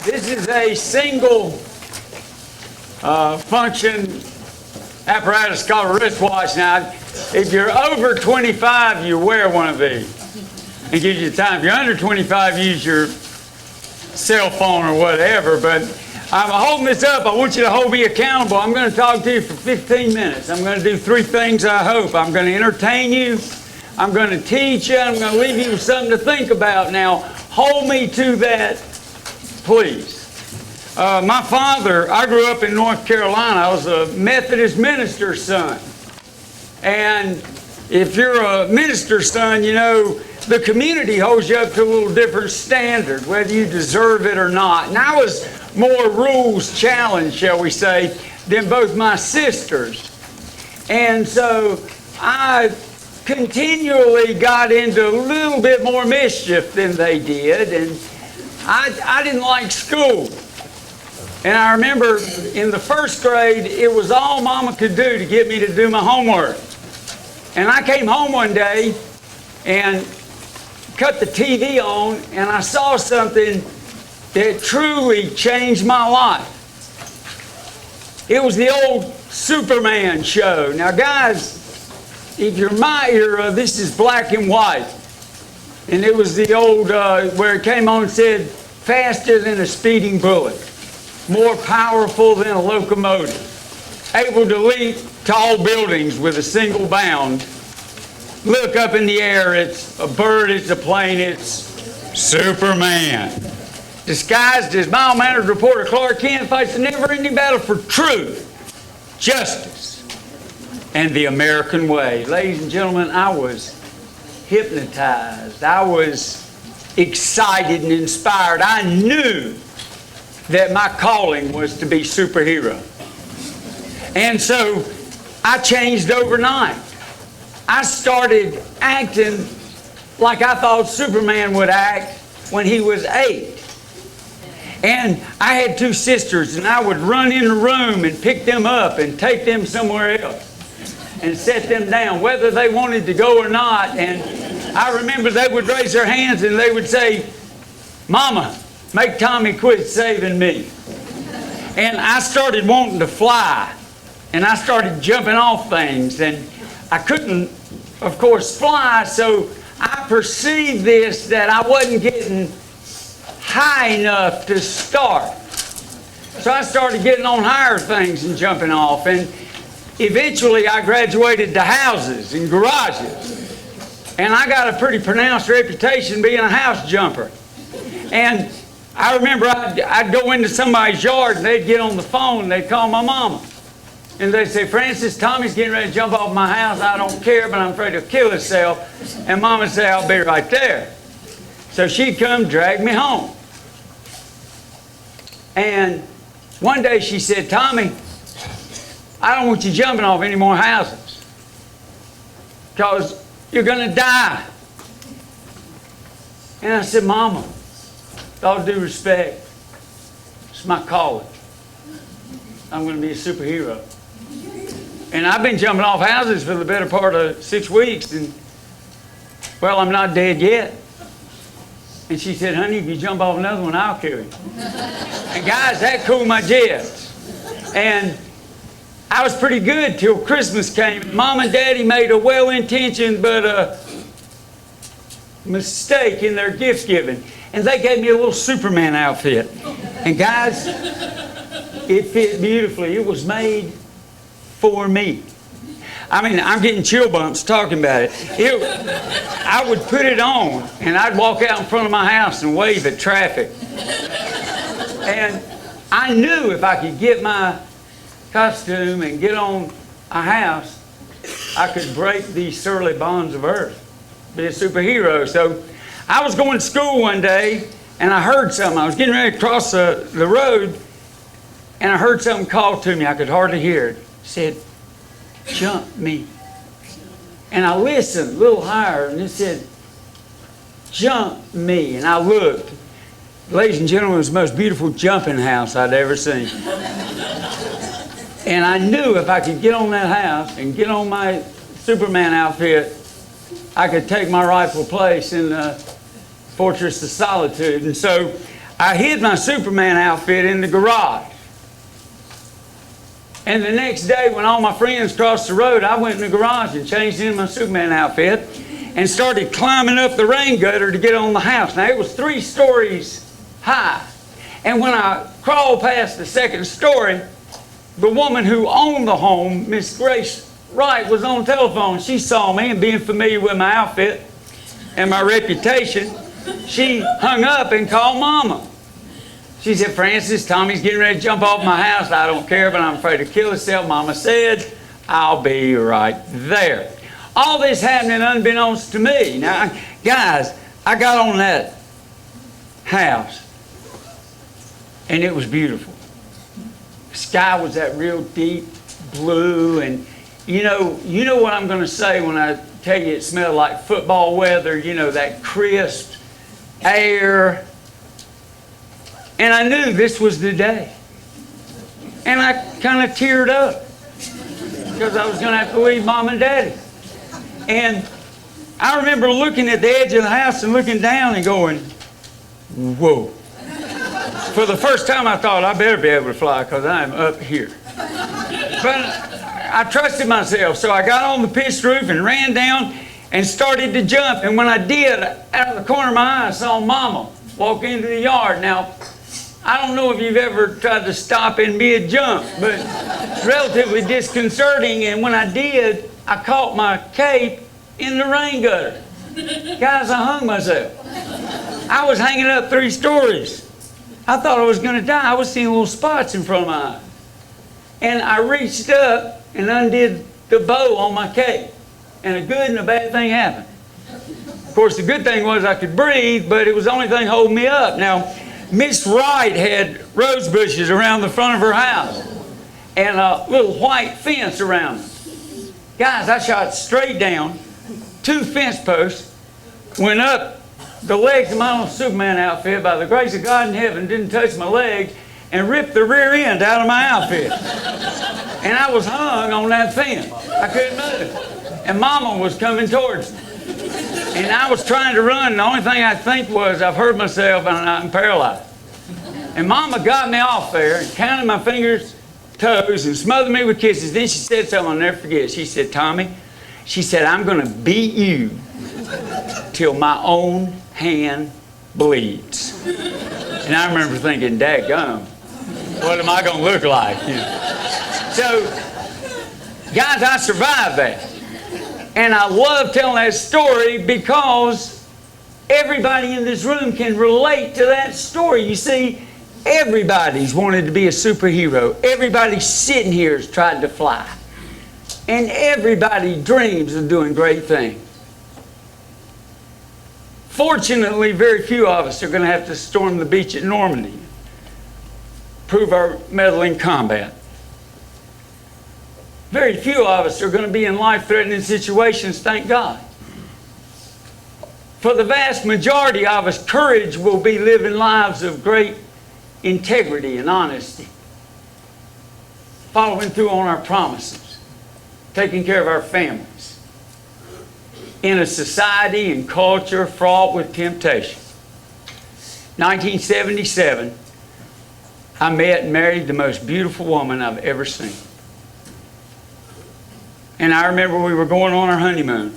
This is a single function apparatus called a wristwatch. Now, if you're over 25, you wear one of these. It gives you time. If you're under 25, use your cell phone or whatever. But I'm holding this up. I want you to hold me accountable. I'm going to talk to you for 15 minutes. I'm going to do 3 things, I hope. I'm going to entertain you. I'm going to teach you. I'm going to leave you with something to think about. Now, hold me to that, please. My father, I grew up in North Carolina. I was a Methodist minister's son. And if you're a minister's son, you know, the community holds you up to a little different standard, whether you deserve it or not. And I was more rules challenged, shall we say, than both my sisters. And so I continually got into a little bit more mischief than they did. And I didn't like school. And I remember in the first grade, it was all Mama could do to get me to do my homework. And I came home one day and cut the TV on, and I saw something that truly changed my life. It was the old Superman show. Now, guys, if you're my era, this is black and white. And it was the old, where it came on and said, faster than a speeding bullet. More powerful than a locomotive, able to leap tall buildings with a single bound. Look up in the air, it's a bird, it's a plane, it's Superman. Disguised as mild-mannered reporter Clark Kent fights a never-ending battle for truth, justice, and the American way. Ladies and gentlemen, I was hypnotized. I was excited and inspired. I knew that my calling was to be superhero. And so I changed overnight. I started acting like I thought Superman would act when he was 8. And I had 2 sisters, and I would run in the room and pick them up and take them somewhere else and set them down, whether they wanted to go or not. And I remember they would raise their hands and they would say, "Mama, make Tommy quit saving me." And I started wanting to fly. And I started jumping off things. And I couldn't, of course, fly. So I perceived this, that I wasn't getting high enough to start. So I started getting on higher things and jumping off. And eventually I graduated to houses and garages. And I got a pretty pronounced reputation being a house jumper. And I remember I'd go into somebody's yard and they'd get on the phone and they'd call my mama. And they'd say, "Francis, Tommy's getting ready to jump off my house. I don't care, but I'm afraid he'll kill himself." And Mama would say, "I'll be right there." So she'd come drag me home. And one day she said, "Tommy, I don't want you jumping off any more houses because you're going to die." And I said, "Mama, with all due respect, it's my calling. I'm going to be a superhero. And I've been jumping off houses for the better part of 6 weeks, and, well, I'm not dead yet." And she said, "Honey, if you jump off another one, I'll kill you." And guys, that cooled my jets. And I was pretty good till Christmas came. Mom and Daddy made a well-intentioned but a mistake in their gift giving. And they gave me a little Superman outfit. And guys, it fit beautifully. It was made for me. I mean, I'm getting chill bumps talking about it. I would put it on and I'd walk out in front of my house and wave at traffic. And I knew if I could get my costume and get on a house, I could break these surly bonds of earth, be a superhero. So I was going to school one day and I heard something. I was getting ready to cross the road and I heard something call to me. I could hardly hear it. It said, "Jump me." And I listened a little higher and it said, "Jump me." And I looked. Ladies and gentlemen, it was the most beautiful jumping house I'd ever seen. And I knew if I could get on that house and get on my Superman outfit, I could take my rightful place in the Fortress of Solitude. And so I hid my Superman outfit in the garage. And the next day, when all my friends crossed the road, I went in the garage and changed into my Superman outfit and started climbing up the rain gutter to get on the house. Now, it was 3 stories high. And when I crawled past the second story, the woman who owned the home, Miss Grace Wright, was on the telephone. She saw me, and being familiar with my outfit and my reputation, she hung up and called Mama. She said, Francis, Tommy's getting ready to jump off my house. I don't care, but I'm afraid to kill himself. Mama said, I'll be right there. All this happening unbeknownst to me. Now, guys, I got on that house, and it was beautiful. The sky was that real deep blue, and you know what I'm going to say when I tell you it smelled like football weather, you know, that crisp air. And I knew this was the day. And I kind of teared up because I was going to have to leave Mom and Daddy. And I remember looking at the edge of the house and looking down and going, whoa. For the first time I thought, I better be able to fly because I'm up here. But I trusted myself, so I got on the pitched roof and ran down and started to jump. And when I did, out of the corner of my eye, I saw Mama walk into the yard. Now, I don't know if you've ever tried to stop in mid-jump, but it's relatively disconcerting. And when I did, I caught my cape in the rain gutter. Guys, I hung myself. I was hanging up 3 stories. I thought I was going to die. I was seeing little spots in front of my eye. And I reached up and undid the bow on my cape. And a good and a bad thing happened. Of course, the good thing was I could breathe, but it was the only thing holding me up. Now, Miss Wright had rose bushes around the front of her house and a little white fence around it. Guys, I shot straight down, 2 fence posts, went up the legs of my own Superman outfit. By the grace of God in heaven, didn't touch my legs, and ripped the rear end out of my outfit. And I was hung on that fence. I couldn't move. And Mama was coming towards me. And I was trying to run, and the only thing I think was I've hurt myself and I'm paralyzed. And Mama got me off there and counted my fingers, toes, and smothered me with kisses. Then she said something I'll never forget. She said, Tommy, she said, I'm going to beat you till my own hand bleeds. And I remember thinking, daggum, what am I going to look like? You know? So, guys, I survived that. And I love telling that story because everybody in this room can relate to that story. You see, everybody's wanted to be a superhero. Everybody sitting here has tried to fly. And everybody dreams of doing great things. Fortunately, very few of us are going to have to storm the beach at Normandy, prove our mettle in combat. Very few of us are going to be in life-threatening situations, thank God. For the vast majority of us, courage will be living lives of great integrity and honesty, following through on our promises, taking care of our families, in a society and culture fraught with temptation. 1977, I met and married the most beautiful woman I've ever seen. And I remember we were going on our honeymoon.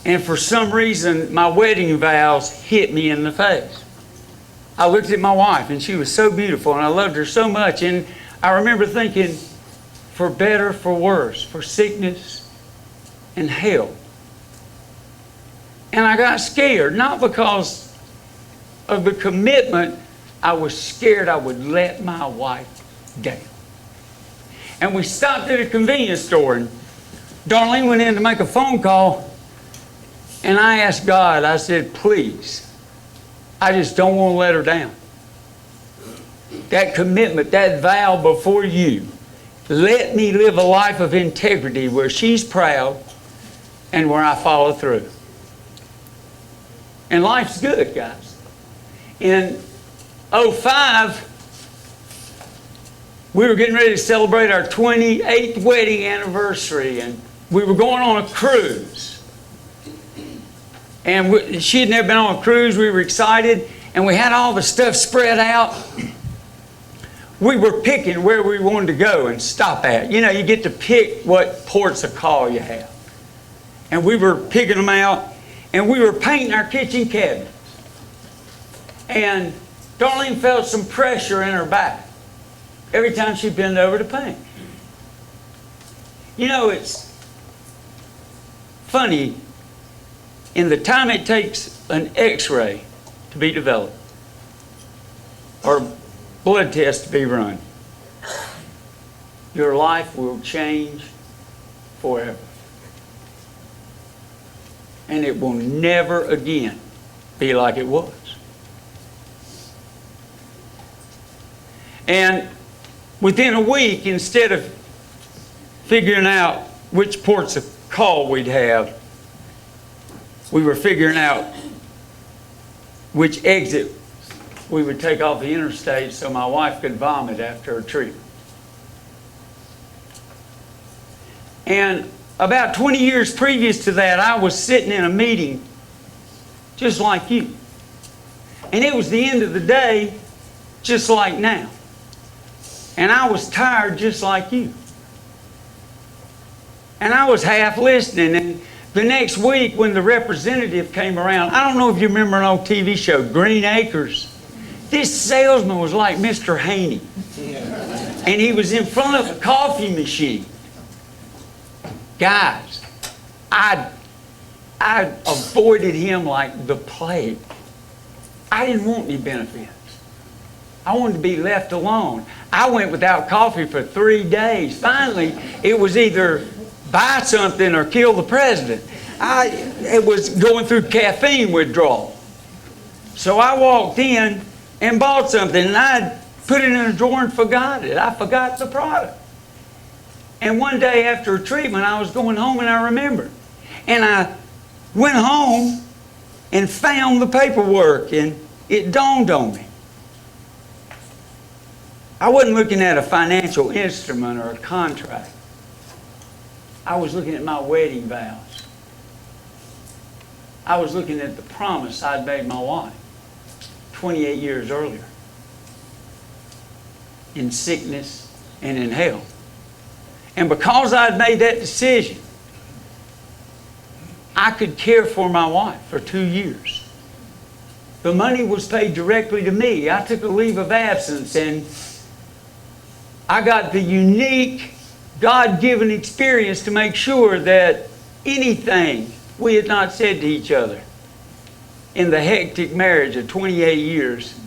And for some reason, my wedding vows hit me in the face. I looked at my wife, and she was so beautiful, and I loved her so much. And I remember thinking, for better, for worse, for sickness and health. And I got scared, not because of the commitment. I was scared I would let my wife down. And we stopped at a convenience store, and Darlene went in to make a phone call, and I asked God, I said, please, I just don't want to let her down. That commitment, that vow before you, let me live a life of integrity where she's proud and where I follow through. And life's good, guys. In 2005, we were getting ready to celebrate our 28th wedding anniversary, and we were going on a cruise. And she had never been on a cruise. We were excited, and we had all the stuff spread out, we were picking where we wanted to go and stop at. You know, you get to pick what ports of call you have. And we were picking them out, and we were painting our kitchen cabinets. And Darlene felt some pressure in her back every time she bent over to paint. You know, it's funny, in the time it takes an x-ray to be developed, or blood test to be run, your life will change forever. And it will never again be like it was. And within a week, instead of figuring out which ports of call we'd have, we were figuring out which exit we would take off the interstate so my wife could vomit after her treatment. And about 20 years previous to that, I was sitting in a meeting just like you. And it was the end of the day, just like now. And I was tired just like you. And I was half listening. And the next week when the representative came around, I don't know if you remember an old TV show, Green Acres. This salesman was like Mr. Haney. And he was in front of a coffee machine. Guys, I avoided him like the plague. I didn't want any benefits. I wanted to be left alone. I went without coffee for 3 days. Finally, it was either buy something or kill the president. It was going through caffeine withdrawal. So I walked in and bought something, and I put it in a drawer and forgot it. I forgot the product. And one day after a treatment, I was going home and I remembered. And I went home and found the paperwork, and it dawned on me. I wasn't looking at a financial instrument or a contract. I was looking at my wedding vows. I was looking at the promise I'd made my wife 28 years earlier, in sickness and in health. And because I'd made that decision, I could care for my wife for 2 years. The money was paid directly to me. I took a leave of absence, and I got the unique, God-given experience to make sure that anything we had not said to each other in the hectic marriage of 28 years,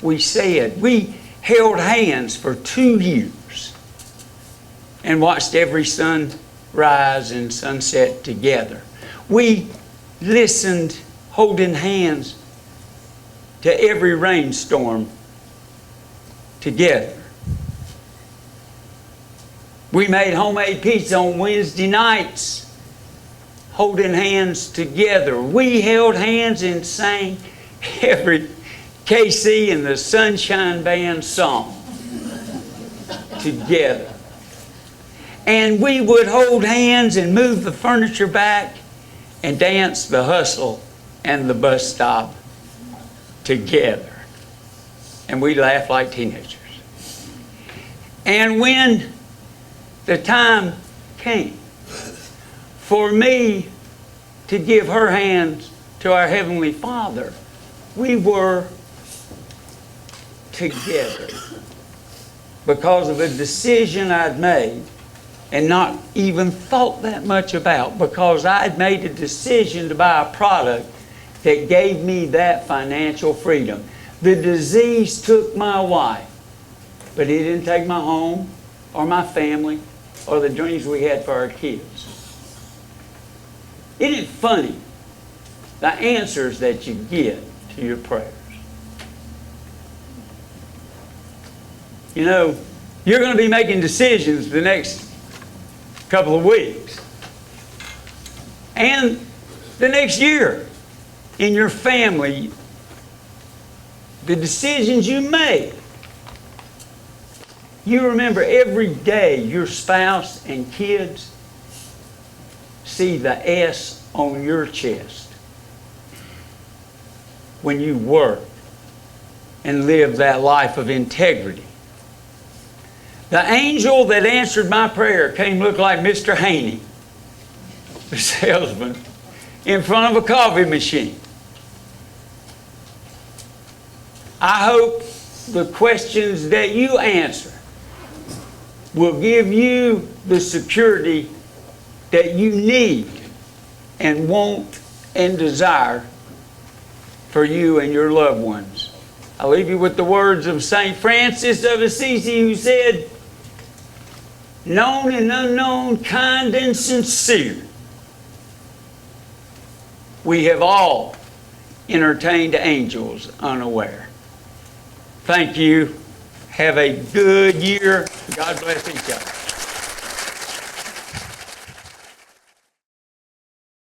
we said. We held hands for 2 years and watched every sunrise and sunset together. We listened, holding hands, to every rainstorm together. We made homemade pizza on Wednesday nights, holding hands together. We held hands and sang every KC and the Sunshine Band song together. And we would hold hands and move the furniture back and dance the hustle and the bus stop together. And we laughed like teenagers. And when the time came for me to give her hands to our Heavenly Father, we were together because of a decision I'd made and not even thought that much about, because I'd made a decision to buy a product that gave me that financial freedom. The disease took my wife, but it didn't take my home or my family or the dreams we had for our kids. Isn't it funny, the answers that you get to your prayers? You know, you're going to be making decisions the next couple of weeks and the next year in your family. The decisions you make, you remember every day your spouse and kids see the S on your chest when you work and live that life of integrity. The angel that answered my prayer came look like Mr. Haney, the salesman, in front of a coffee machine. I hope the questions that you answer will give you the security that you need and want and desire for you and your loved ones. I leave you with the words of St. Francis of Assisi, who said, known and unknown, kind and sincere, we have all entertained angels unaware. Thank you. Have a good year. God bless each other.